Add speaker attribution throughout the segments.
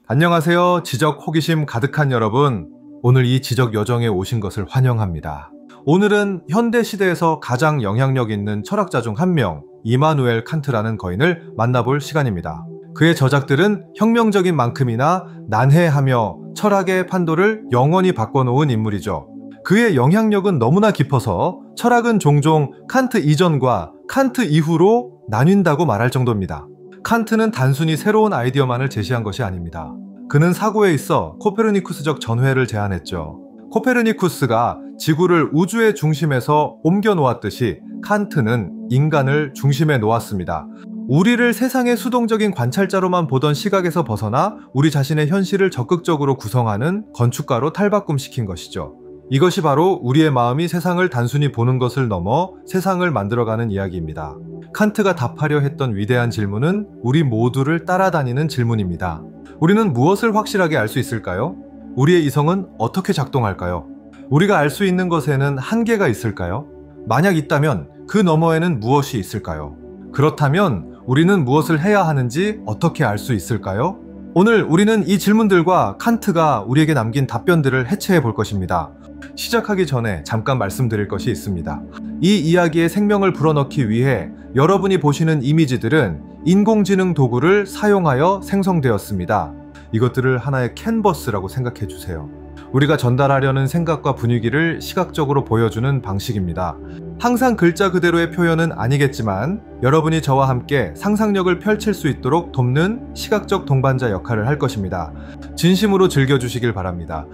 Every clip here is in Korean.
Speaker 1: 안녕하세요. 지적 호기심 가득한 여러분. 오늘 이 지적 여정에 오신 것을 환영합니다. 오늘은 현대 시대에서 가장 영향력 있는 철학자 중 한 명, 이마누엘 칸트라는 거인을 만나볼 시간입니다. 그의 저작들은 혁명적인 만큼이나 난해하며 철학의 판도를 영원히 바꿔놓은 인물이죠. 그의 영향력은 너무나 깊어서 철학은 종종 칸트 이전과 칸트 이후로 나뉜다고 말할 정도입니다. 칸트는 단순히 새로운 아이디어만을 제시한 것이 아닙니다. 그는 사고에 있어 코페르니쿠스적 전회를 제안했죠. 코페르니쿠스가 지구를 우주의 중심에서 옮겨 놓았듯이 칸트는 인간을 중심에 놓았습니다. 우리를 세상의 수동적인 관찰자로만 보던 시각에서 벗어나 우리 자신의 현실을 적극적으로 구성하는 건축가로 탈바꿈시킨 것이죠. 이것이 바로 우리의 마음이 세상을 단순히 보는 것을 넘어 세상을 만들어가는 이야기입니다. 칸트가 답하려 했던 위대한 질문은 우리 모두를 따라다니는 질문입니다. 우리는 무엇을 확실하게 알 수 있을까요? 우리의 이성은 어떻게 작동할까요? 우리가 알 수 있는 것에는 한계가 있을까요? 만약 있다면 그 너머에는 무엇이 있을까요? 그렇다면 우리는 무엇을 해야 하는지 어떻게 알 수 있을까요? 오늘 우리는 이 질문들과 칸트가 우리에게 남긴 답변들을 해체해 볼 것입니다. 시작하기 전에 잠깐 말씀드릴 것이 있습니다. 이 이야기에 생명을 불어넣기 위해 여러분이 보시는 이미지들은 인공지능 도구를 사용하여 생성되었습니다. 이것들을 하나의 캔버스라고 생각해 주세요. 우리가 전달하려는 생각과 분위기를 시각적으로 보여주는 방식입니다. 항상 글자 그대로의 표현은 아니겠지만 여러분이 저와 함께 상상력을 펼칠 수 있도록 돕는 시각적 동반자 역할을 할 것입니다. 진심으로 즐겨주시길 바랍니다.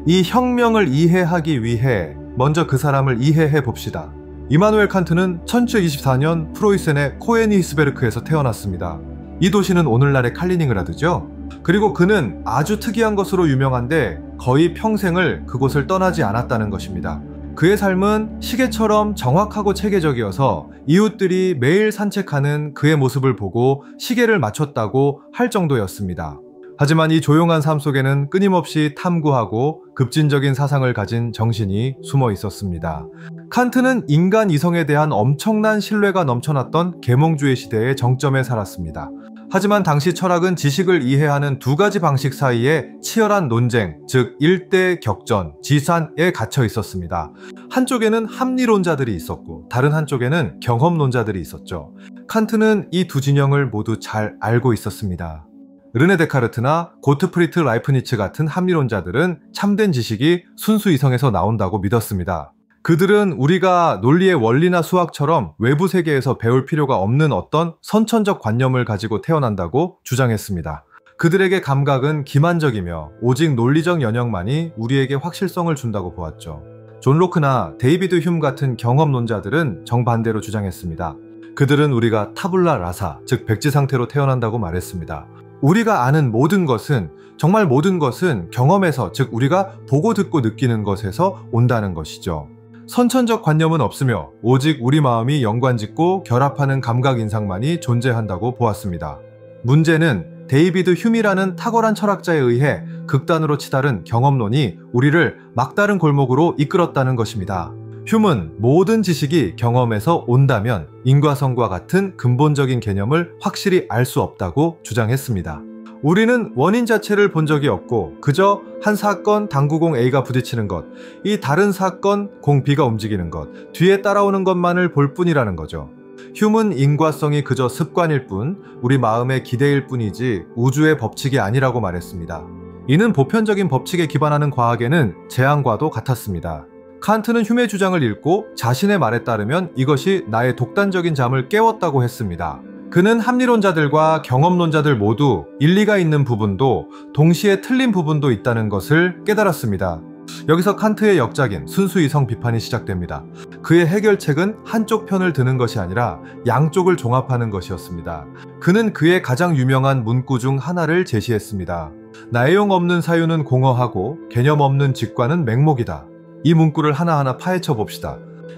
Speaker 1: 이 혁명을 이해하기 위해 먼저 그 사람을 이해해 봅시다. 이마누엘 칸트는 1724년 프로이센의 코에니히스베르크에서 태어났습니다. 이 도시는 오늘날의 칼리닝그라드죠. 그리고 그는 아주 특이한 것으로 유명한데 거의 평생을 그곳을 떠나지 않았다는 것입니다. 그의 삶은 시계처럼 정확하고 체계적이어서 이웃들이 매일 산책하는 그의 모습을 보고 시계를 맞췄다고 할 정도였습니다. 하지만 이 조용한 삶 속에는 끊임없이 탐구하고 급진적인 사상을 가진 정신이 숨어 있었습니다. 칸트는 인간 이성에 대한 엄청난 신뢰가 넘쳐났던 계몽주의 시대의 정점에 살았습니다. 하지만 당시 철학은 지식을 이해하는 두 가지 방식 사이에 치열한 논쟁, 즉 일대 격전, 지산에 갇혀 있었습니다. 한쪽에는 합리론자들이 있었고 다른 한쪽에는 경험론자들이 있었죠. 칸트는 이 두 진영을 모두 잘 알고 있었습니다. 르네 데카르트나 고트프리트 라이프니츠 같은 합리론자들은 참된 지식이 순수 이성에서 나온다고 믿었습니다. 그들은 우리가 논리의 원리나 수학처럼 외부 세계에서 배울 필요가 없는 어떤 선천적 관념을 가지고 태어난다고 주장했습니다. 그들에게 감각은 기만적이며 오직 논리적 연역만이 우리에게 확실성을 준다고 보았죠. 존 로크나 데이비드 휴մ 같은 경험론자들은 정반대로 주장했습니다. 그들은 우리가 타블라 라사, 즉 백지 상태로 태어난다고 말했습니다. 우리가 아는 모든 것은, 정말 모든 것은 경험에서, 즉 우리가 보고 듣고 느끼는 것에서 온다는 것이죠. 선천적 관념은 없으며 오직 우리 마음이 연관짓고 결합하는 감각 인상만이 존재한다고 보았습니다. 문제는 데이비드 휴미라는 탁월한 철학자에 의해 극단으로 치달은 경험론이 우리를 막다른 골목으로 이끌었다는 것입니다. 휴은 모든 지식이 경험에서 온다면 인과성과 같은 근본적인 개념을 확실히 알 수 없다고 주장했습니다. 우리는 원인 자체를 본 적이 없고 그저 한 사건 당구공 A가 부딪히는 것, 이 다른 사건 공 B가 움직이는 것, 뒤에 따라오는 것만을 볼 뿐이라는 거죠. 휴은 인과성이 그저 습관일 뿐, 우리 마음의 기대일 뿐이지 우주의 법칙이 아니라고 말했습니다. 이는 보편적인 법칙에 기반하는 과학에는 재앙과도 같았습니다. 칸트는 휴메의 주장을 읽고 자신의 말에 따르면 이것이 나의 독단적인 잠을 깨웠다고 했습니다. 그는 합리론자들과 경험론자들 모두 일리가 있는 부분도 동시에 틀린 부분도 있다는 것을 깨달았습니다. 여기서 칸트의 역작인 순수이성 비판이 시작됩니다. 그의 해결책은 한쪽 편을 드는 것이 아니라 양쪽을 종합하는 것이었습니다. 그는 그의 가장 유명한 문구 중 하나를 제시했습니다. 나해용 없는 사유는 공허하고 개념 없는 직관은 맹목이다. 이 문구를 하나하나 파헤쳐 봅시다.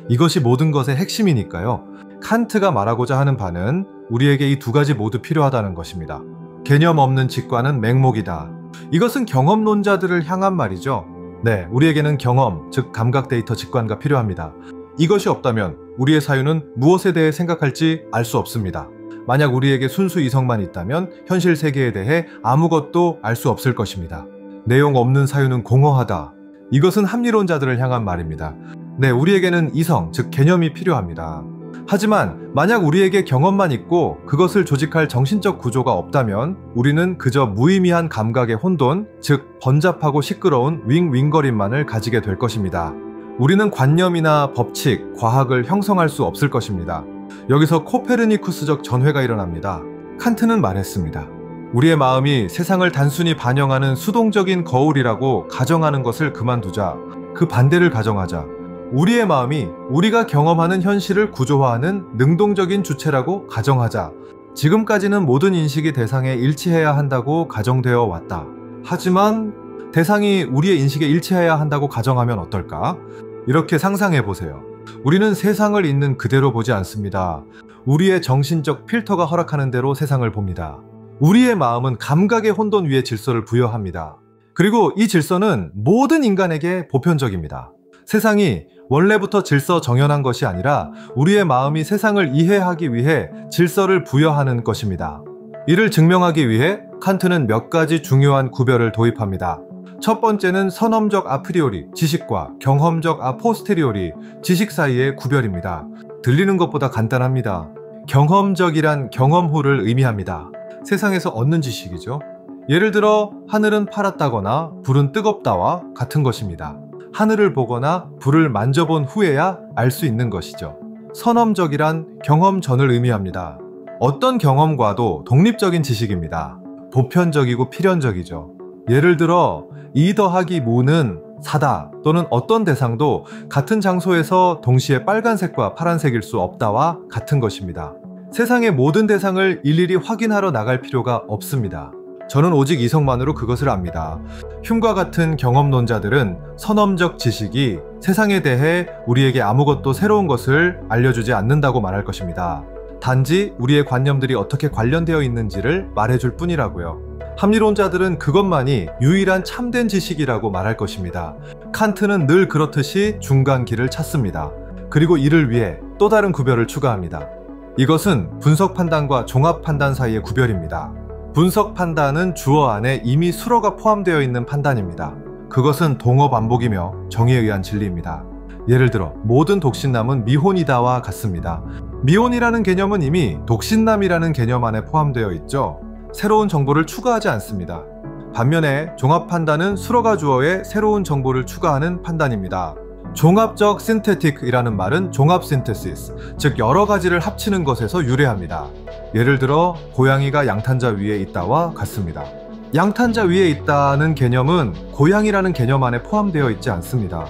Speaker 1: 이것이 모든 것의 핵심이니까요. 칸트가 말하고자 하는 바는 우리에게 이 두 가지 모두 필요하다는 것입니다. 개념 없는 직관은 맹목이다. 이것은 경험론자들을 향한 말이죠. 네, 우리에게는 경험, 즉 감각 데이터 직관가 필요합니다. 이것이 없다면 우리의 사유는 무엇에 대해 생각할지 알 수 없습니다. 만약 우리에게 순수 이성만 있다면 현실 세계에 대해 아무것도 알 수 없을 것입니다. 내용 없는 사유는 공허하다. 이것은 합리론자들을 향한 말입니다. 네, 우리에게는 이성, 즉 개념이 필요합니다. 하지만 만약 우리에게 경험만 있고 그것을 조직할 정신적 구조가 없다면 우리는 그저 무의미한 감각의 혼돈, 즉 번잡하고 시끄러운 윙윙거림만을 가지게 될 것입니다. 우리는 관념이나 법칙, 과학을 형성할 수 없을 것입니다. 여기서 코페르니쿠스적 전회가 일어납니다. 칸트는 말했습니다. 우리의 마음이 세상을 단순히 반영하는 수동적인 거울이라고 가정하는 것을 그만두자. 그 반대를 가정하자. 우리의 마음이 우리가 경험하는 현실을 구조화하는 능동적인 주체라고 가정하자. 지금까지는 모든 인식이 대상에 일치해야 한다고 가정되어 왔다. 하지만 대상이 우리의 인식에 일치해야 한다고 가정하면 어떨까? 이렇게 상상해 보세요. 우리는 세상을 있는 그대로 보지 않습니다. 우리의 정신적 필터가 허락하는 대로 세상을 봅니다. 우리의 마음은 감각의 혼돈 위에 질서를 부여합니다. 그리고 이 질서는 모든 인간에게 보편적입니다. 세상이 원래부터 질서 정연한 것이 아니라 우리의 마음이 세상을 이해하기 위해 질서를 부여하는 것입니다. 이를 증명하기 위해 칸트는 몇 가지 중요한 구별을 도입합니다. 첫 번째는 선험적 아프리오리, 지식과 경험적 아포스테리오리, 지식 사이의 구별입니다. 들리는 것보다 간단합니다. 경험적이란 경험 후를 의미합니다. 세상에서 얻는 지식이죠. 예를 들어 하늘은 파랗다거나 불은 뜨겁다와 같은 것입니다. 하늘을 보거나 불을 만져본 후에야 알 수 있는 것이죠. 선험적이란 경험 전을 의미합니다. 어떤 경험과도 독립적인 지식입니다. 보편적이고 필연적이죠. 예를 들어 2 더하기 무는 4다 또는 어떤 대상도 같은 장소에서 동시에 빨간색과 파란색일 수 없다와 같은 것입니다. 세상의 모든 대상을 일일이 확인하러 나갈 필요가 없습니다. 저는 오직 이성만으로 그것을 압니다. 흉과 같은 경험론자들은 선험적 지식이 세상에 대해 우리에게 아무것도 새로운 것을 알려주지 않는다고 말할 것입니다. 단지 우리의 관념들이 어떻게 관련되어 있는지를 말해줄 뿐이라고요. 합리론자들은 그것만이 유일한 참된 지식이라고 말할 것입니다. 칸트는 늘 그렇듯이 중간길을 찾습니다. 그리고 이를 위해 또 다른 구별을 추가합니다. 이것은 분석 판단과 종합 판단 사이의 구별입니다. 분석 판단은 주어 안에 이미 수로가 포함되어 있는 판단입니다. 그것은 동어 반복이며 정의에 의한 진리입니다. 예를 들어 모든 독신남은 미혼이다와 같습니다. 미혼이라는 개념은 이미 독신남이라는 개념 안에 포함되어 있죠. 새로운 정보를 추가하지 않습니다. 반면에 종합 판단은 수로가 주어에 새로운 정보를 추가하는 판단입니다. 종합적 신테틱이라는 말은 종합 신테시스, 즉 여러 가지를 합치는 것에서 유래합니다. 예를 들어 고양이가 양탄자 위에 있다와 같습니다. 양탄자 위에 있다는 개념은 고양이라는 개념 안에 포함되어 있지 않습니다.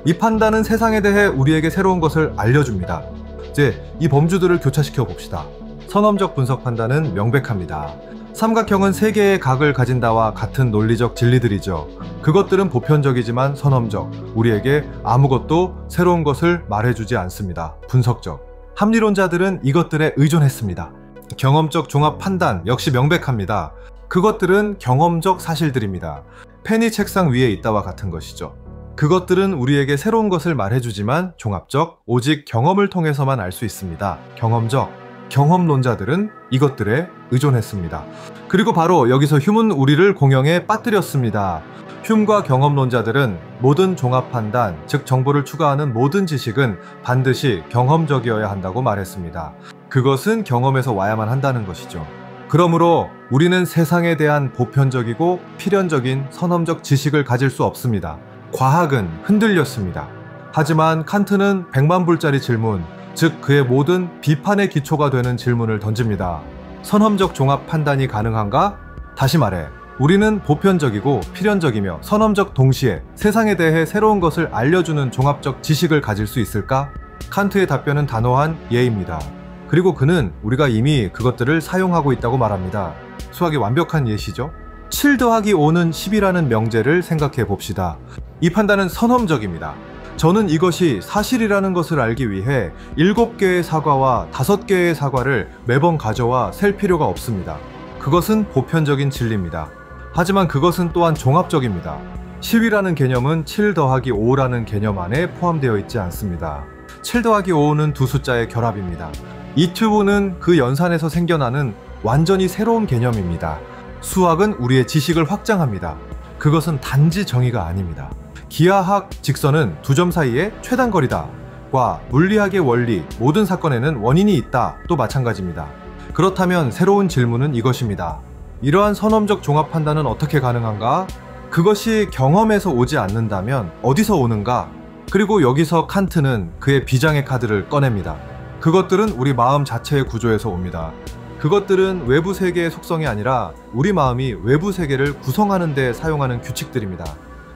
Speaker 1: 이 판단은 세상에 대해 우리에게 새로운 것을 알려줍니다. 이제 이 범주들을 교차시켜 봅시다. 선험적 분석 판단은 명백합니다. 삼각형은 3개의 각을 가진다와 같은 논리적 진리들이죠. 그것들은 보편적이지만 선험적, 우리에게 아무것도 새로운 것을 말해주지 않습니다. 분석적. 합리론자들은 이것들에 의존했습니다. 경험적 종합 판단 역시 명백합니다. 그것들은 경험적 사실들입니다. 펜이 책상 위에 있다와 같은 것이죠. 그것들은 우리에게 새로운 것을 말해주지만 종합적, 오직 경험을 통해서만 알 수 있습니다. 경험적. 경험론자들은 이것들에 의존했습니다. 그리고 바로 여기서 흉은 우리를 공영에 빠뜨렸습니다. 흉과 경험론자들은 모든 종합 판단, 즉 정보를 추가하는 모든 지식은 반드시 경험적이어야 한다고 말했습니다. 그것은 경험에서 와야만 한다는 것이죠. 그러므로 우리는 세상에 대한 보편적이고 필연적인 선험적 지식을 가질 수 없습니다. 과학은 흔들렸습니다. 하지만 칸트는 100만 불짜리 질문, 즉 그의 모든 비판의 기초가 되는 질문을 던집니다. 선험적 종합 판단이 가능한가? 다시 말해, 우리는 보편적이고 필연적이며 선험적 동시에 세상에 대해 새로운 것을 알려주는 종합적 지식을 가질 수 있을까? 칸트의 답변은 단호한 예입니다. 그리고 그는 우리가 이미 그것들을 사용하고 있다고 말합니다. 수학의 완벽한 예시죠? 7 더하기 5는 10이라는 명제를 생각해 봅시다. 이 판단은 선험적입니다. 저는 이것이 사실이라는 것을 알기 위해 7개의 사과와 5개의 사과를 매번 가져와 셀 필요가 없습니다. 그것은 보편적인 진리입니다. 하지만 그것은 또한 종합적입니다. 10이라는 개념은 7 더하기 5라는 개념 안에 포함되어 있지 않습니다. 7 더하기 5는 두 숫자의 결합입니다. 이 튜브는 그 연산에서 생겨나는 완전히 새로운 개념입니다. 수학은 우리의 지식을 확장합니다. 그것은 단지 정의가 아닙니다. 기하학 직선은 두 점 사이의 최단거리다 과 물리학의 원리, 모든 사건에는 원인이 있다 또 마찬가지입니다. 그렇다면 새로운 질문은 이것입니다. 이러한 선험적 종합 판단은 어떻게 가능한가? 그것이 경험에서 오지 않는다면 어디서 오는가? 그리고 여기서 칸트는 그의 비장의 카드를 꺼냅니다. 그것들은 우리 마음 자체의 구조에서 옵니다. 그것들은 외부 세계의 속성이 아니라 우리 마음이 외부 세계를 구성하는 데 사용하는 규칙들입니다.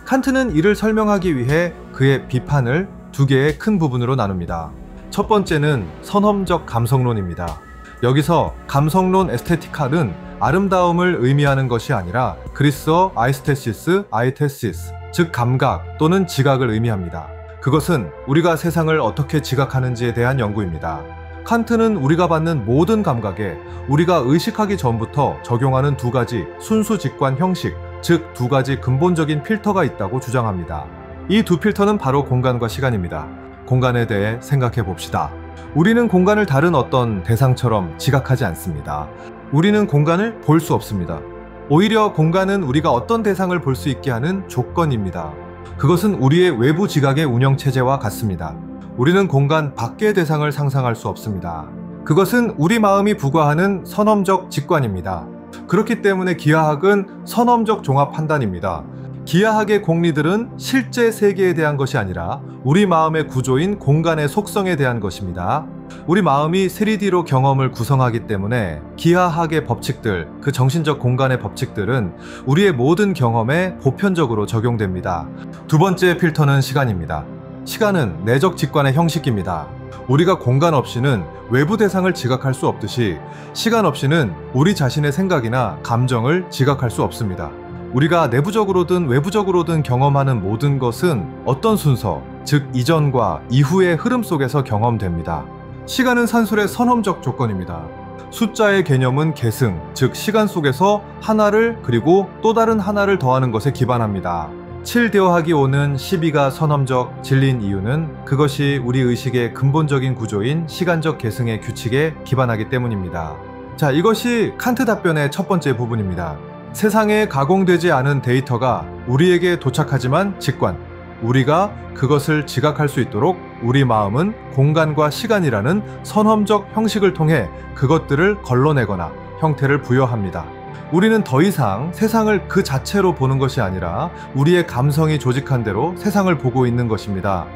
Speaker 1: 칸트는 이를 설명하기 위해 그의 비판을 두 개의 큰 부분으로 나눕니다. 첫 번째는 선험적 감성론입니다. 여기서 감성론 에스테티카는 아름다움을 의미하는 것이 아니라 그리스어 아이스테시스, 아이테시스, 즉 감각 또는 지각을 의미합니다. 그것은 우리가 세상을 어떻게 지각하는지에 대한 연구입니다. 칸트는 우리가 받는 모든 감각에 우리가 의식하기 전부터 적용하는 두 가지 순수 직관 형식, 즉 두 가지 근본적인 필터가 있다고 주장합니다. 이 두 필터는 바로 공간과 시간입니다. 공간에 대해 생각해 봅시다. 우리는 공간을 다른 어떤 대상처럼 지각하지 않습니다. 우리는 공간을 볼 수 없습니다. 오히려 공간은 우리가 어떤 대상을 볼 수 있게 하는 조건입니다. 그것은 우리의 외부 지각의 운영체제와 같습니다. 우리는 공간 밖의 대상을 상상할 수 없습니다. 그것은 우리 마음이 부과하는 선험적 직관입니다. 그렇기 때문에 기하학은 선험적 종합 판단입니다. 기하학의 공리들은 실제 세계에 대한 것이 아니라 우리 마음의 구조인 공간의 속성에 대한 것입니다. 우리 마음이 3D로 경험을 구성하기 때문에 기하학의 법칙들, 그 정신적 공간의 법칙들은 우리의 모든 경험에 보편적으로 적용됩니다. 두 번째 필터는 시간입니다. 시간은 내적 직관의 형식입니다. 우리가 공간 없이는 외부 대상을 지각할 수 없듯이 시간 없이는 우리 자신의 생각이나 감정을 지각할 수 없습니다. 우리가 내부적으로든 외부적으로든 경험하는 모든 것은 어떤 순서, 즉 이전과 이후의 흐름 속에서 경험됩니다. 시간은 산술의 선험적 조건입니다. 숫자의 개념은 계승, 즉 시간 속에서 하나를 그리고 또 다른 하나를 더하는 것에 기반합니다. 7 더하기 5는 12가 선험적 진리인 이유는 그것이 우리 의식의 근본적인 구조인 시간적 계승의 규칙에 기반하기 때문입니다. 자, 이것이 칸트 답변의 첫 번째 부분입니다. 세상에 가공되지 않은 데이터가 우리에게 도착하지만 직관, 우리가 그것을 지각할 수 있도록 우리 마음은 공간과 시간이라는 선험적 형식을 통해 그것들을 걸러내거나 형태를 부여합니다. 우리는 더 이상 세상을 그 자체로 보는 것이 아니라 우리의 감성이 조직한 대로 세상을 보고 있는 것입니다.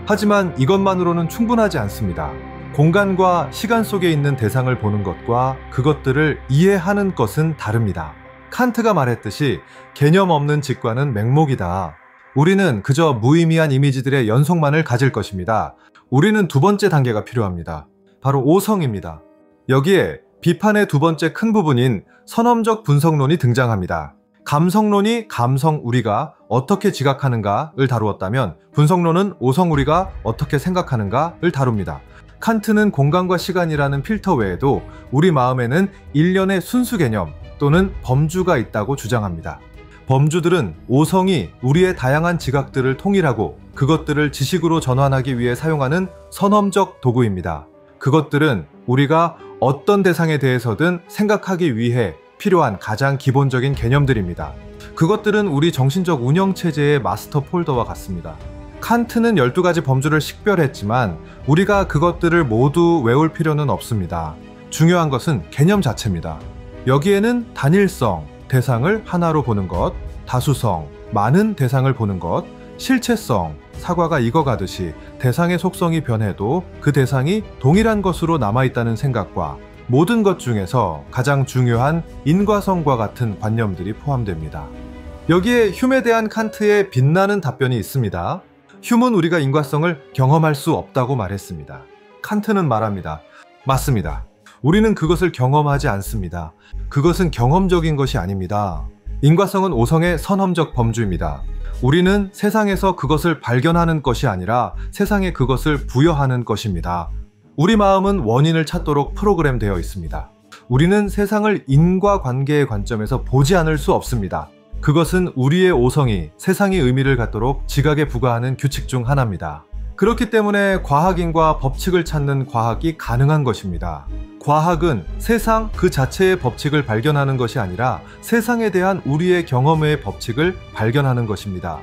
Speaker 1: 하지만 이것만으로는 충분하지 않습니다. 공간과 시간 속에 있는 대상을 보는 것과 그것들을 이해하는 것은 다릅니다. 칸트가 말했듯이 개념 없는 직관은 맹목이다. 우리는 그저 무의미한 이미지들의 연속만을 가질 것입니다. 우리는 두 번째 단계가 필요합니다. 바로 오성입니다. 여기에 비판의 두 번째 큰 부분인 선험적 분석론이 등장합니다. 감성론이 감성 우리가 어떻게 지각하는가를 다루었다면 분석론은 오성 우리가 어떻게 생각하는가를 다룹니다. 칸트는 공간과 시간이라는 필터 외에도 우리 마음에는 일련의 순수 개념 또는 범주가 있다고 주장합니다. 범주들은 오성이 우리의 다양한 지각들을 통일하고 그것들을 지식으로 전환하기 위해 사용하는 선험적 도구입니다. 그것들은 우리가 어떤 대상에 대해서든 생각하기 위해 필요한 가장 기본적인 개념들입니다. 그것들은 우리 정신적 운영체제의 마스터 폴더와 같습니다. 칸트는 12가지 범주를 식별했지만 우리가 그것들을 모두 외울 필요는 없습니다. 중요한 것은 개념 자체입니다. 여기에는 단일성, 대상을 하나로 보는 것, 다수성, 많은 대상을 보는 것, 실체성, 사과가 익어가듯이 대상의 속성이 변해도 그 대상이 동일한 것으로 남아있다는 생각과 모든 것 중에서 가장 중요한 인과성과 같은 관념들이 포함됩니다. 여기에 휴에 대한 칸트의 빛나는 답변이 있습니다. 휴는 우리가 인과성을 경험할 수 없다고 말했습니다. 칸트는 말합니다. 맞습니다. 우리는 그것을 경험하지 않습니다. 그것은 경험적인 것이 아닙니다. 인과성은 오성의 선험적 범주입니다. 우리는 세상에서 그것을 발견하는 것이 아니라 세상에 그것을 부여하는 것입니다. 우리 마음은 원인을 찾도록 프로그램되어 있습니다. 우리는 세상을 인과관계의 관점에서 보지 않을 수 없습니다. 그것은 우리의 오성이 세상의 의미를 갖도록 지각에 부과하는 규칙 중 하나입니다. 그렇기 때문에 과학인과 법칙을 찾는 과학이 가능한 것입니다. 과학은 세상 그 자체의 법칙을 발견하는 것이 아니라 세상에 대한 우리의 경험의 법칙을 발견하는 것입니다.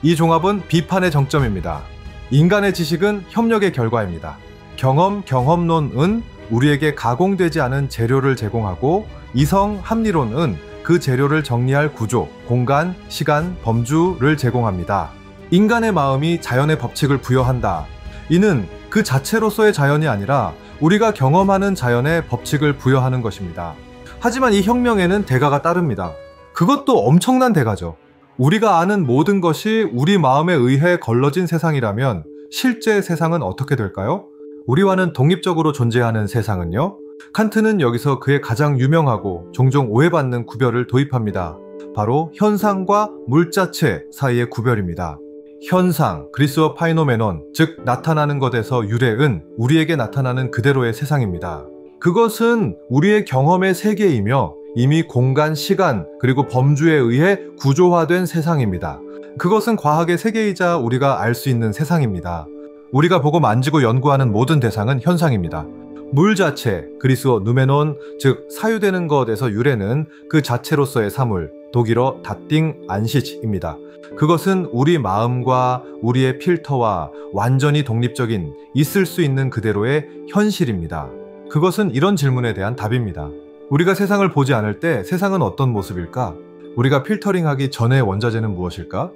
Speaker 1: 이 종합은 비판의 정점입니다. 인간의 지식은 협력의 결과입니다. 경험론은 우리에게 가공되지 않은 재료를 제공하고 이성 합리론은 그 재료를 정리할 구조, 공간, 시간, 범주를 제공합니다. 인간의 마음이 자연의 법칙을 부여한다. 이는 그 자체로서의 자연이 아니라 우리가 경험하는 자연의 법칙을 부여하는 것입니다. 하지만 이 혁명에는 대가가 따릅니다. 그것도 엄청난 대가죠. 우리가 아는 모든 것이 우리 마음에 의해 걸러진 세상이라면 실제 세상은 어떻게 될까요? 우리와는 독립적으로 존재하는 세상은요? 칸트는 여기서 그의 가장 유명하고 종종 오해받는 구별을 도입합니다. 바로 현상과 물자체 사이의 구별입니다. 현상, 그리스어 파이노메논, 즉 나타나는 것에서 유래은 우리에게 나타나는 그대로의 세상입니다. 그것은 우리의 경험의 세계이며 이미 공간, 시간, 그리고 범주에 의해 구조화된 세상입니다. 그것은 과학의 세계이자 우리가 알 수 있는 세상입니다. 우리가 보고 만지고 연구하는 모든 대상은 현상입니다. 물 자체, 그리스어 누메논, 즉 사유되는 것에서 유래는 그 자체로서의 사물, 독일어 다띵 안시치입니다. 그것은 우리 마음과 우리의 필터와 완전히 독립적인 있을 수 있는 그대로의 현실입니다. 그것은 이런 질문에 대한 답입니다. 우리가 세상을 보지 않을 때 세상은 어떤 모습일까? 우리가 필터링하기 전의 원자재는 무엇일까?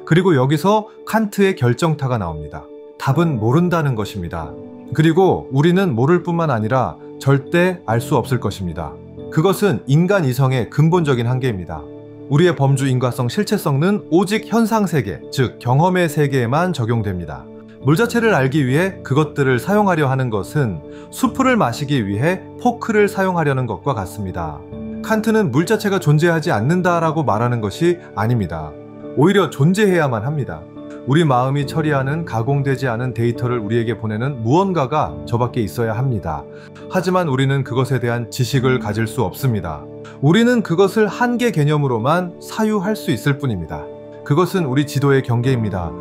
Speaker 1: 그리고 여기서 칸트의 결정타가 나옵니다. 답은 모른다는 것입니다. 그리고 우리는 모를 뿐만 아니라 절대 알 수 없을 것입니다. 그것은 인간 이성의 근본적인 한계입니다. 우리의 범주 인과성 실체성은 오직 현상세계, 즉 경험의 세계에만 적용됩니다. 물 자체를 알기 위해 그것들을 사용하려 하는 것은 수프를 마시기 위해 포크를 사용하려는 것과 같습니다. 칸트는 물 자체가 존재하지 않는다라고 말하는 것이 아닙니다. 오히려 존재해야만 합니다. 우리 마음이 처리하는 가공되지 않은 데이터를 우리에게 보내는 무언가가 저밖에 있어야 합니다. 하지만 우리는 그것에 대한 지식을 가질 수 없습니다. 우리는 그것을 한계 개념으로만 사유할 수 있을 뿐입니다. 그것은 우리 지도의 경계입니다.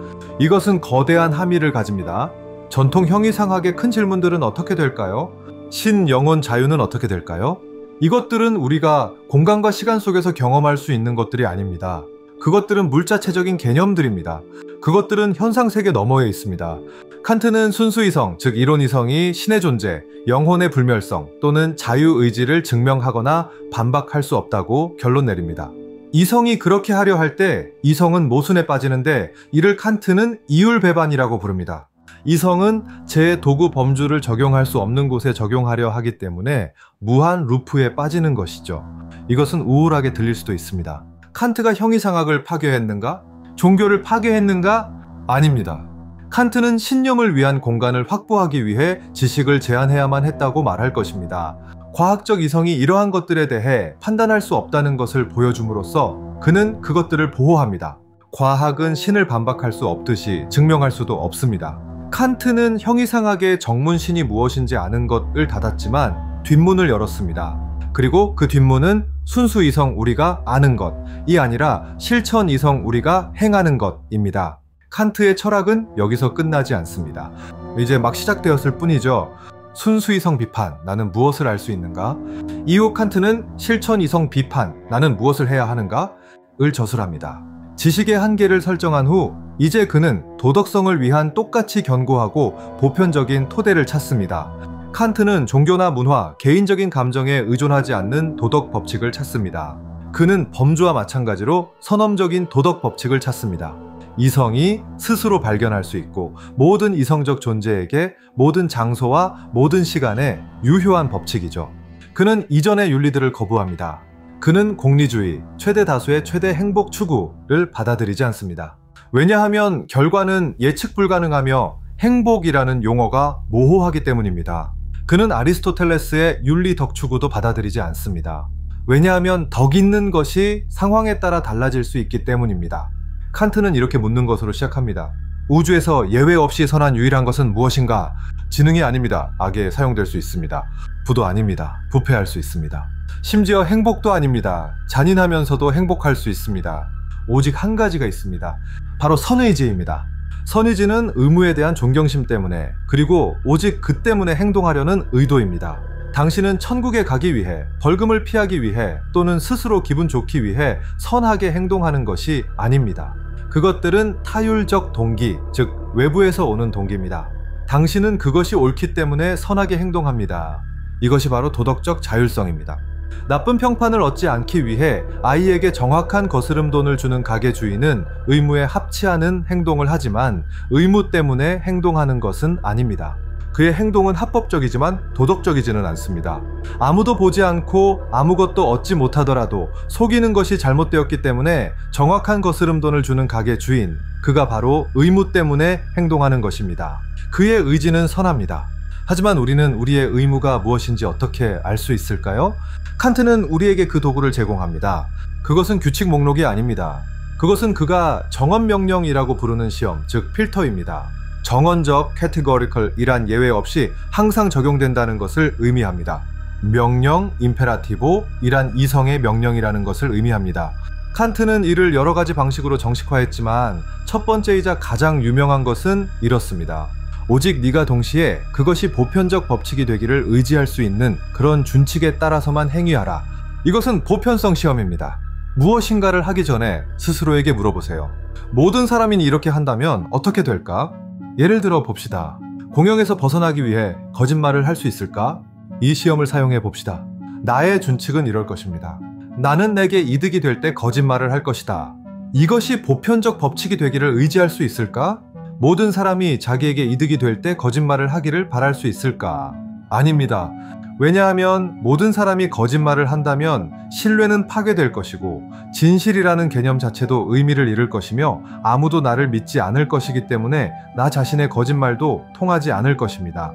Speaker 1: 이것은 거대한 함의를 가집니다. 전통 형이상학의 큰 질문들은 어떻게 될까요? 신, 영혼, 자유는 어떻게 될까요? 이것들은 우리가 공간과 시간 속에서 경험할 수 있는 것들이 아닙니다. 그것들은 물자체적인 개념들입니다. 그것들은 현상세계 너머에 있습니다. 칸트는 순수이성, 즉 이론이성이 신의 존재, 영혼의 불멸성 또는 자유의지를 증명하거나 반박할 수 없다고 결론 내립니다. 이성이 그렇게 하려 할 때 이성은 모순에 빠지는데 이를 칸트는 이율배반이라고 부릅니다. 이성은 제 도구 범주를 적용할 수 없는 곳에 적용하려 하기 때문에 무한 루프에 빠지는 것이죠. 이것은 우울하게 들릴 수도 있습니다. 칸트가 형이상학을 파괴했는가? 종교를 파괴했는가? 아닙니다. 칸트는 신념을 위한 공간을 확보하기 위해 지식을 제한해야만 했다고 말할 것입니다. 과학적 이성이 이러한 것들에 대해 판단할 수 없다는 것을 보여줌으로써 그는 그것들을 보호합니다. 과학은 신을 반박할 수 없듯이 증명할 수도 없습니다. 칸트는 형이상학의 정문신이 무엇인지 아는 것을 닫았지만 뒷문을 열었습니다. 그리고 그 뒷문은 순수 이성 우리가 아는 것이 아니라 실천 이성 우리가 행하는 것입니다. 칸트의 철학은 여기서 끝나지 않습니다. 이제 막 시작되었을 뿐이죠. 순수 이성 비판, 나는 무엇을 알 수 있는가? 이후 칸트는 실천 이성 비판, 나는 무엇을 해야 하는가?을 저술합니다. 지식의 한계를 설정한 후 이제 그는 도덕성을 위한 똑같이 견고하고 보편적인 토대를 찾습니다. 칸트는 종교나 문화, 개인적인 감정에 의존하지 않는 도덕 법칙을 찾습니다. 그는 범주와 마찬가지로 선험적인 도덕 법칙을 찾습니다. 이성이 스스로 발견할 수 있고 모든 이성적 존재에게 모든 장소와 모든 시간에 유효한 법칙이죠. 그는 이전의 윤리들을 거부합니다. 그는 공리주의, 최대 다수의 최대 행복 추구를 받아들이지 않습니다. 왜냐하면 결과는 예측 불가능하며 행복이라는 용어가 모호하기 때문입니다. 그는 아리스토텔레스의 윤리 덕 추구도 받아들이지 않습니다. 왜냐하면 덕 있는 것이 상황에 따라 달라질 수 있기 때문입니다. 칸트는 이렇게 묻는 것으로 시작합니다. 우주에서 예외 없이 선한 유일한 것은 무엇인가? 지능이 아닙니다. 악에 사용될 수 있습니다. 부도 아닙니다. 부패할 수 있습니다. 심지어 행복도 아닙니다. 잔인하면서도 행복할 수 있습니다. 오직 한 가지가 있습니다. 바로 선의지입니다. 선의지는 의무에 대한 존경심 때문에, 그리고 오직 그 때문에 행동하려는 의도입니다. 당신은 천국에 가기 위해, 벌금을 피하기 위해, 또는 스스로 기분 좋기 위해 선하게 행동하는 것이 아닙니다. 그것들은 타율적 동기, 즉 외부에서 오는 동기입니다. 당신은 그것이 옳기 때문에 선하게 행동합니다. 이것이 바로 도덕적 자율성입니다. 나쁜 평판을 얻지 않기 위해 아이에게 정확한 거스름돈을 주는 가게 주인은 의무에 합치하는 행동을 하지만 의무 때문에 행동하는 것은 아닙니다. 그의 행동은 합법적이지만 도덕적이지는 않습니다. 아무도 보지 않고 아무것도 얻지 못하더라도 속이는 것이 잘못되었기 때문에 정확한 거스름돈을 주는 가게 주인, 그가 바로 의무 때문에 행동하는 것입니다. 그의 의지는 선합니다. 하지만 우리는 우리의 의무가 무엇인지 어떻게 알 수 있을까요? 칸트는 우리에게 그 도구를 제공합니다. 그것은 규칙 목록이 아닙니다. 그것은 그가 정언명령이라고 부르는 시험, 즉 필터입니다. 정언적 categorical이란 예외 없이 항상 적용된다는 것을 의미합니다. 명령, 임페라티보이란 이성의 명령이라는 것을 의미합니다. 칸트는 이를 여러 가지 방식으로 정식화했지만 첫 번째이자 가장 유명한 것은 이렇습니다. 오직 네가 동시에 그것이 보편적 법칙이 되기를 의지할 수 있는 그런 준칙에 따라서만 행위하라. 이것은 보편성 시험입니다. 무엇인가를 하기 전에 스스로에게 물어보세요. 모든 사람이 이렇게 한다면 어떻게 될까? 예를 들어 봅시다. 공영에서 벗어나기 위해 거짓말을 할 수 있을까? 이 시험을 사용해 봅시다. 나의 준칙은 이럴 것입니다. 나는 내게 이득이 될 때 거짓말을 할 것이다. 이것이 보편적 법칙이 되기를 의지할 수 있을까? 모든 사람이 자기에게 이득이 될 때 거짓말을 하기를 바랄 수 있을까? 아닙니다. 왜냐하면 모든 사람이 거짓말을 한다면 신뢰는 파괴될 것이고 진실이라는 개념 자체도 의미를 잃을 것이며 아무도 나를 믿지 않을 것이기 때문에 나 자신의 거짓말도 통하지 않을 것입니다.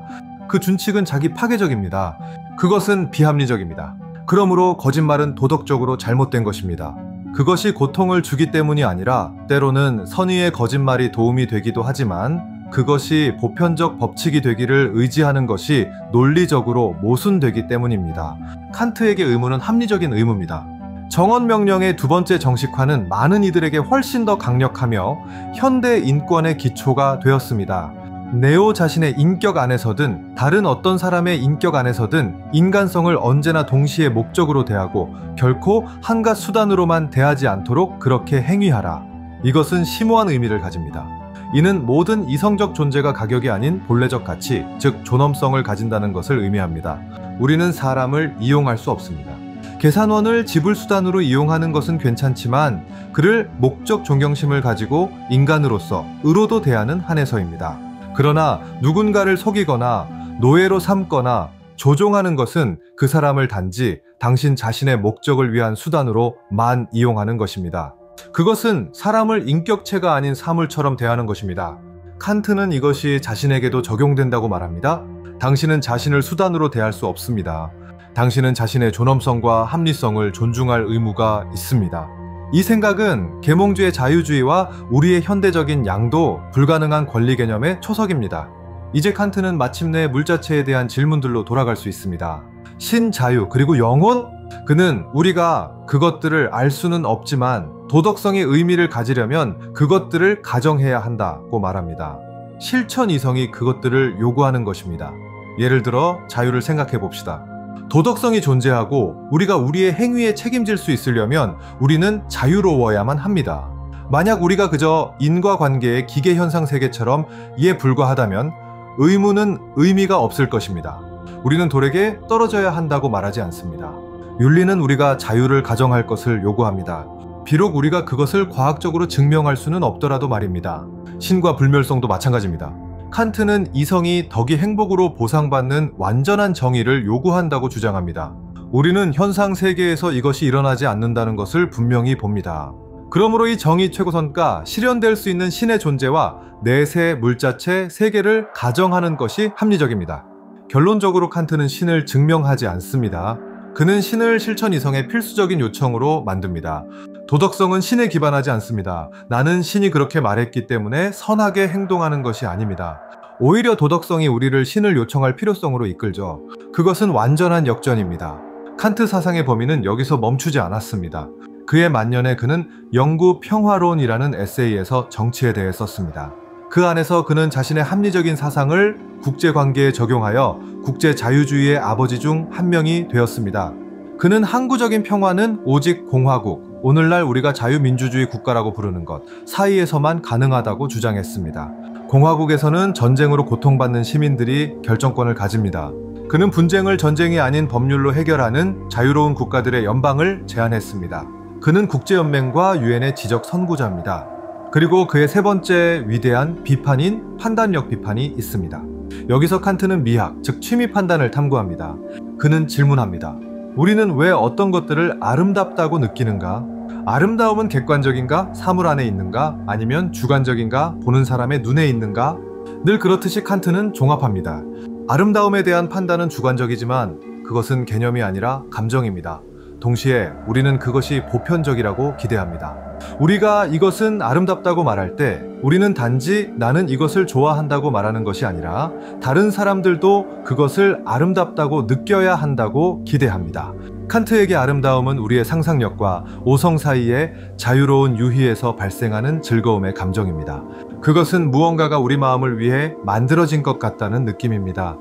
Speaker 1: 그 준칙은 자기 파괴적입니다. 그것은 비합리적입니다. 그러므로 거짓말은 도덕적으로 잘못된 것입니다. 그것이 고통을 주기 때문이 아니라 때로는 선의의 거짓말이 도움이 되기도 하지만 그것이 보편적 법칙이 되기를 의지하는 것이 논리적으로 모순되기 때문입니다. 칸트에게 의무는 합리적인 의무입니다. 정언명령의 두 번째 정식화는 많은 이들에게 훨씬 더 강력하며 현대 인권의 기초가 되었습니다. 네오 자신의 인격 안에서든 다른 어떤 사람의 인격 안에서든 인간성을 언제나 동시에 목적으로 대하고 결코 한갓 수단으로만 대하지 않도록 그렇게 행위하라. 이것은 심오한 의미를 가집니다. 이는 모든 이성적 존재가 가격이 아닌 본래적 가치, 즉 존엄성을 가진다는 것을 의미합니다. 우리는 사람을 이용할 수 없습니다. 계산원을 지불수단으로 이용하는 것은 괜찮지만 그를 목적 존경심을 가지고 인간으로서 의로도 대하는 한에서입니다. 그러나 누군가를 속이거나 노예로 삼거나 조종하는 것은 그 사람을 단지 당신 자신의 목적을 위한 수단으로만 이용하는 것입니다. 그것은 사람을 인격체가 아닌 사물처럼 대하는 것입니다. 칸트는 이것이 자신에게도 적용된다고 말합니다. 당신은 자신을 수단으로 대할 수 없습니다. 당신은 자신의 존엄성과 합리성을 존중할 의무가 있습니다. 이 생각은 계몽주의 자유주의와 우리의 현대적인 양도 불가능한 권리 개념의 초석입니다. 이제 칸트는 마침내 물자체에 대한 질문들로 돌아갈 수 있습니다. 신자유 그리고 영혼? 그는 우리가 그것들을 알 수는 없지만 도덕성의 의미를 가지려면 그것들을 가정해야 한다고 말합니다. 실천 이성이 그것들을 요구하는 것입니다. 예를 들어 자유를 생각해 봅시다. 도덕성이 존재하고 우리가 우리의 행위에 책임질 수 있으려면 우리는 자유로워야만 합니다. 만약 우리가 그저 인과관계의 기계현상 세계처럼 이에 불과하다면 의무는 의미가 없을 것입니다. 우리는 돌에게 떨어져야 한다고 말하지 않습니다. 윤리는 우리가 자유를 가정할 것을 요구합니다. 비록 우리가 그것을 과학적으로 증명할 수는 없더라도 말입니다. 신과 불멸성도 마찬가지입니다. 칸트는 이성이 덕이 행복으로 보상받는 완전한 정의를 요구한다고 주장합니다. 우리는 현상 세계에서 이것이 일어나지 않는다는 것을 분명히 봅니다. 그러므로 이 정의 최고선가, 실현될 수 있는 신의 존재와 내세, 물자체, 세계를 가정하는 것이 합리적입니다. 결론적으로 칸트는 신을 증명하지 않습니다. 그는 신을 실천 이성의 필수적인 요청으로 만듭니다. 도덕성은 신에 기반하지 않습니다. 나는 신이 그렇게 말했기 때문에 선하게 행동하는 것이 아닙니다. 오히려 도덕성이 우리를 신을 요청할 필요성으로 이끌죠. 그것은 완전한 역전입니다. 칸트 사상의 범위는 여기서 멈추지 않았습니다. 그의 만년에 그는 영구 평화론이라는 에세이에서 정치에 대해 썼습니다. 그 안에서 그는 자신의 합리적인 사상을 국제관계에 적용하여 국제자유주의의 아버지 중 한 명이 되었습니다. 그는 항구적인 평화는 오직 공화국, 오늘날 우리가 자유민주주의 국가라고 부르는 것 사이에서만 가능하다고 주장했습니다. 공화국에서는 전쟁으로 고통받는 시민들이 결정권을 가집니다. 그는 분쟁을 전쟁이 아닌 법률로 해결하는 자유로운 국가들의 연방을 제안했습니다. 그는 국제연맹과 유엔의 지적 선구자입니다. 그리고 그의 세 번째 위대한 비판인 판단력 비판이 있습니다. 여기서 칸트는 미학, 즉 취미 판단을 탐구합니다. 그는 질문합니다. 우리는 왜 어떤 것들을 아름답다고 느끼는가? 아름다움은 객관적인가? 사물 안에 있는가? 아니면 주관적인가? 보는 사람의 눈에 있는가? 늘 그렇듯이 칸트는 종합합니다. 아름다움에 대한 판단은 주관적이지만 그것은 개념이 아니라 감정입니다. 동시에 우리는 그것이 보편적이라고 기대합니다. 우리가 이것은 아름답다고 말할 때 우리는 단지 나는 이것을 좋아한다고 말하는 것이 아니라 다른 사람들도 그것을 아름답다고 느껴야 한다고 기대합니다. 칸트에게 아름다움은 우리의 상상력과 오성 사이의 자유로운 유희에서 발생하는 즐거움의 감정입니다. 그것은 무언가가 우리 마음을 위해 만들어진 것 같다는 느낌입니다.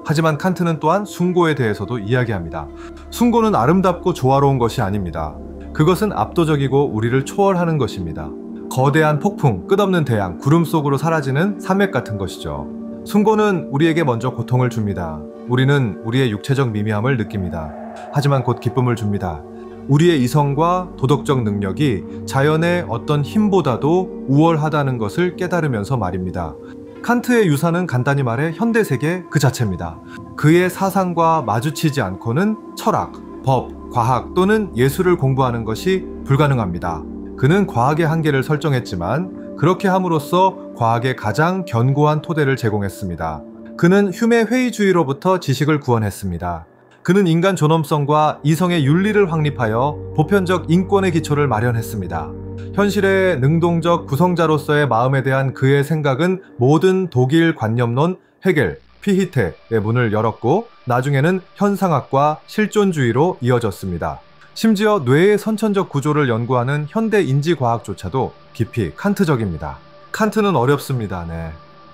Speaker 1: 하지만 칸트는 또한 숭고에 대해서도 이야기합니다. 숭고는 아름답고 조화로운 것이 아닙니다. 그것은 압도적이고 우리를 초월하는 것입니다. 거대한 폭풍, 끝없는 태양, 구름 속으로 사라지는 산맥 같은 것이죠. 숭고는 우리에게 먼저 고통을 줍니다. 우리는 우리의 육체적 미미함을 느낍니다. 하지만 곧 기쁨을 줍니다. 우리의 이성과 도덕적 능력이 자연의 어떤 힘보다도 우월하다는 것을 깨달으면서 말입니다. 칸트의 유산은 간단히 말해 현대세계 그 자체입니다. 그의 사상과 마주치지 않고는 철학, 법, 과학 또는 예술을 공부하는 것이 불가능합니다. 그는 과학의 한계를 설정했지만 그렇게 함으로써 과학의 가장 견고한 토대를 제공했습니다. 그는 휴메 회의주의로부터 지식을 구원했습니다. 그는 인간 존엄성과 이성의 윤리를 확립하여 보편적 인권의 기초를 마련했습니다. 현실의 능동적 구성자로서의 마음에 대한 그의 생각은 모든 독일 관념론 헤겔, 피히테의 문을 열었고 나중에는 현상학과 실존주의로 이어졌습니다. 심지어 뇌의 선천적 구조를 연구하는 현대 인지과학조차도 깊이 칸트적입니다. 칸트는 어렵습니다.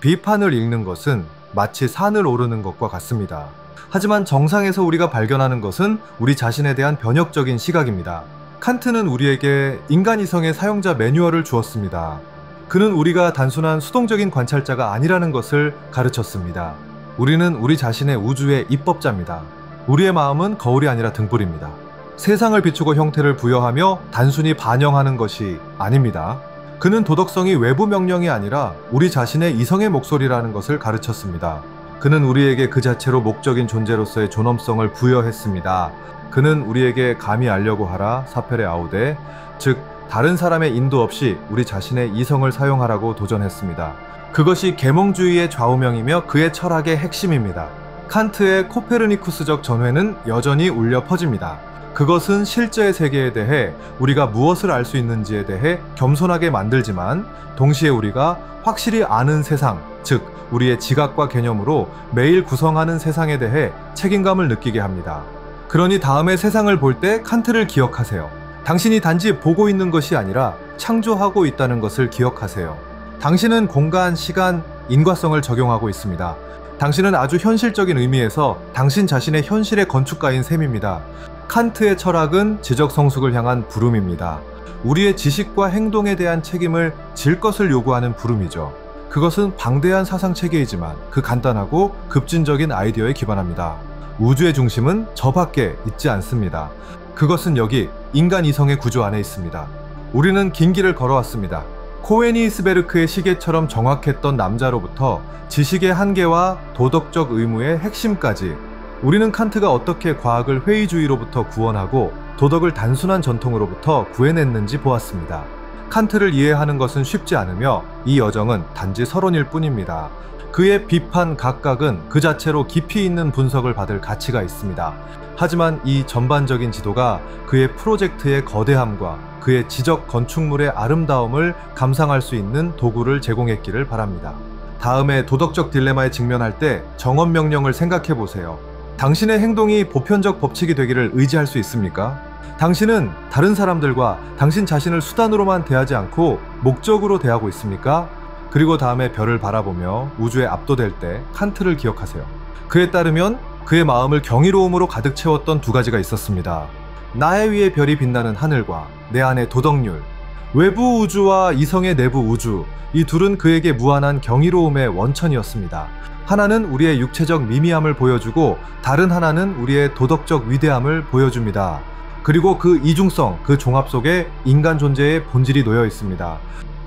Speaker 1: 비판을 읽는 것은 마치 산을 오르는 것과 같습니다. 하지만 정상에서 우리가 발견하는 것은 우리 자신에 대한 변혁적인 시각입니다. 칸트는 우리에게 인간이성의 사용자 매뉴얼을 주었습니다. 그는 우리가 단순한 수동적인 관찰자가 아니라는 것을 가르쳤습니다. 우리는 우리 자신의 우주의 입법자입니다. 우리의 마음은 거울이 아니라 등불입니다. 세상을 비추고 형태를 부여하며 단순히 반영하는 것이 아닙니다. 그는 도덕성이 외부 명령이 아니라 우리 자신의 이성의 목소리라는 것을 가르쳤습니다. 그는 우리에게 그 자체로 목적인 존재로서의 존엄성을 부여했습니다. 그는 우리에게 감히 알려고 하라 사페레 아우데, 즉 다른 사람의 인도 없이 우리 자신의 이성을 사용하라고 도전했습니다. 그것이 계몽주의의 좌우명이며 그의 철학의 핵심입니다. 칸트의 코페르니쿠스적 전회는 여전히 울려 퍼집니다. 그것은 실제의 세계에 대해 우리가 무엇을 알 수 있는지에 대해 겸손하게 만들지만 동시에 우리가 확실히 아는 세상, 즉 우리의 지각과 개념으로 매일 구성하는 세상에 대해 책임감을 느끼게 합니다. 그러니 다음에 세상을 볼 때 칸트를 기억하세요. 당신이 단지 보고 있는 것이 아니라 창조하고 있다는 것을 기억하세요. 당신은 공간, 시간, 인과성을 적용하고 있습니다. 당신은 아주 현실적인 의미에서 당신 자신의 현실의 건축가인 셈입니다. 칸트의 철학은 지적 성숙을 향한 부름입니다. 우리의 지식과 행동에 대한 책임을 질 것을 요구하는 부름이죠. 그것은 방대한 사상 체계이지만 그 간단하고 급진적인 아이디어에 기반합니다. 우주의 중심은 저 밖에 있지 않습니다. 그것은 여기 인간 이성의 구조 안에 있습니다. 우리는 긴 길을 걸어왔습니다. 코에니스베르크의 시계처럼 정확했던 남자로부터 지식의 한계와 도덕적 의무의 핵심까지, 우리는 칸트가 어떻게 과학을 회의주의로부터 구원하고 도덕을 단순한 전통으로부터 구해냈는지 보았습니다. 칸트를 이해하는 것은 쉽지 않으며 이 여정은 단지 서론일 뿐입니다. 그의 비판 각각은 그 자체로 깊이 있는 분석을 받을 가치가 있습니다. 하지만 이 전반적인 지도가 그의 프로젝트의 거대함과 그의 지적 건축물의 아름다움을 감상할 수 있는 도구를 제공했기를 바랍니다. 다음에 도덕적 딜레마에 직면할 때 정언명령을 생각해 보세요. 당신의 행동이 보편적 법칙이 되기를 의지할 수 있습니까? 당신은 다른 사람들과 당신 자신을 수단으로만 대하지 않고 목적으로 대하고 있습니까? 그리고 다음에 별을 바라보며 우주에 압도될 때 칸트를 기억하세요. 그에 따르면 그의 마음을 경이로움으로 가득 채웠던 두 가지가 있었습니다. 나의 위에 별이 빛나는 하늘과 내 안의 도덕률. 외부 우주와 이성의 내부 우주, 이 둘은 그에게 무한한 경이로움의 원천이었습니다. 하나는 우리의 육체적 미미함을 보여주고 다른 하나는 우리의 도덕적 위대함을 보여줍니다. 그리고 그 이중성, 그 종합 속에 인간 존재의 본질이 놓여 있습니다.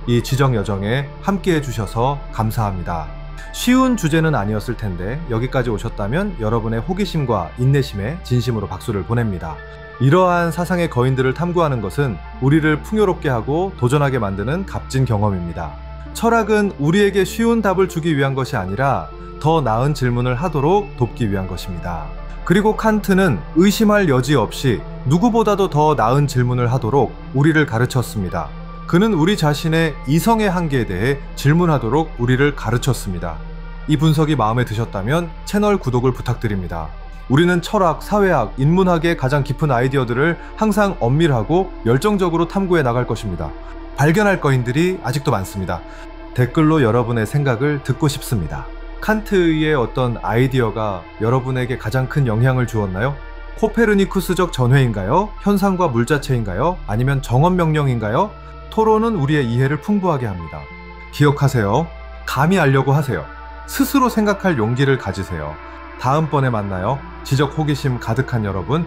Speaker 1: 이 지적 여정에 함께 해주셔서 감사합니다. 쉬운 주제는 아니었을 텐데 여기까지 오셨다면 여러분의 호기심과 인내심에 진심으로 박수를 보냅니다. 이러한 사상의 거인들을 탐구하는 것은 우리를 풍요롭게 하고 도전하게 만드는 값진 경험입니다. 철학은 우리에게 쉬운 답을 주기 위한 것이 아니라 더 나은 질문을 하도록 돕기 위한 것입니다. 그리고 칸트는 의심할 여지 없이 누구보다도 더 나은 질문을 하도록 우리를 가르쳤습니다. 그는 우리 자신의 이성의 한계에 대해 질문하도록 우리를 가르쳤습니다. 이 분석이 마음에 드셨다면 채널 구독을 부탁드립니다. 우리는 철학, 사회학, 인문학의 가장 깊은 아이디어들을 항상 엄밀하고 열정적으로 탐구해 나갈 것입니다. 발견할 거인들이 아직도 많습니다. 댓글로 여러분의 생각을 듣고 싶습니다. 칸트의 어떤 아이디어가 여러분에게 가장 큰 영향을 주었나요? 코페르니쿠스적 전회인가요? 현상과 물자체인가요? 아니면 정언명령인가요? 토론은 우리의 이해를 풍부하게 합니다. 기억하세요. 감히 알려고 하세요. 스스로 생각할 용기를 가지세요. 다음번에 만나요. 지적 호기심 가득한 여러분,